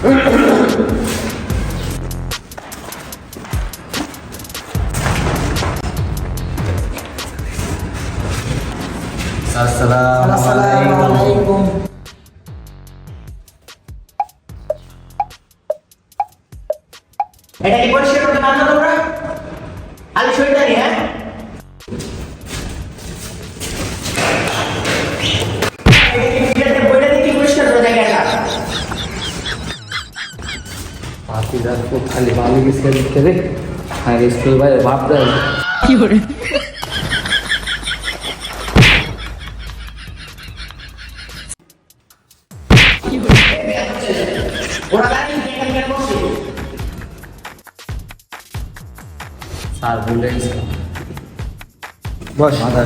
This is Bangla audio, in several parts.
Assalamualaikum. এটা কি পরিষ্কার করতে পারছো তোমরা? আলি শরীরদারি হ্যাঁ? বইটা দিয়ে কি পরিষ্কার করে জায়গাটা? पाटीदार को खाली बालू किसके लिखते थे हाँ स्कूल भाई बाप दा কি করে ওরা দাঁড়িয়ে এখানে কেন বসে? सार बोले बस माता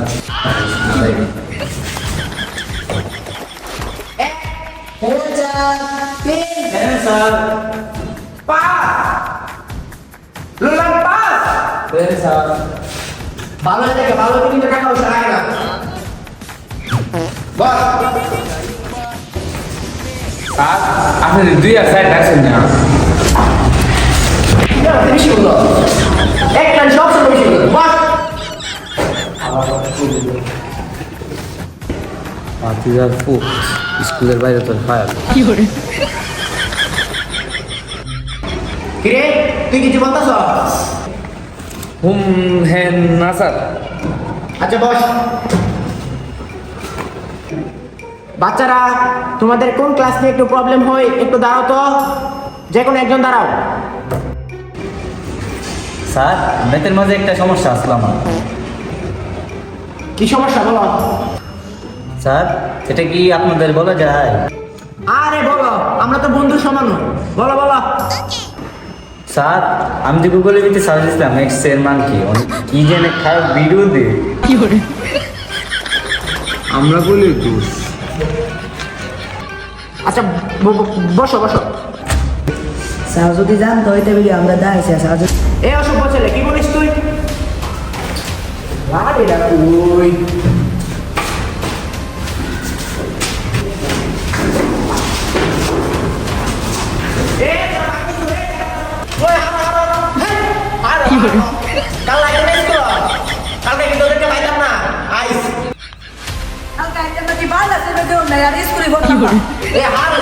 ভালো থেকে ভালো কিন্তু টাকা পয়সা লাগে না বস सार आपने दुई साइड डाक्सन ना বেশি হলো এক লাইন সব সময় বেশি হলো বস पाटीदार को स्कूलेर বাইরে তো ফায়ার কি করে কিরে তুই কিছু বলতাছ হুম হ্যাঁ না স্যার আচ্ছা বস বাচ্চারা তোমাদের কোন ক্লাস নিয়ে একটু প্রবলেম হয় একটু দাঁড়াও তো যে কোনো একজন দাঁড়াও স্যার বেতের মাঝে একটা সমস্যা আসলো আমার কি সমস্যা বলো স্যার এটা কি আপনাদের বলা যায় আরে বলো আমরা তো বন্ধু সমান বলো বলো স্যার আমি যে গুগলে ভিতরে সার্চ দিলাম এক্স এর মান কি কি জেনে খারাপ ভিডিও দে কি করে আমরা বলি দোষ আচ্ছা বসো বসো স্যার যদি জানতো ওই টেবিলে আমরা দাঁড়িয়েছি স্যার যদি এ অসভ্য ছেলে কি বলিস তুই আরে না তুই কি করে কাল লাইটে নেই তো কালকে কিন্তু ওদেরকে পাইতাম না আইস কালকে একটা নাকি বাল আছে বেদে ওর নাই আর স্কুলে কি ভর্তি করে এ হার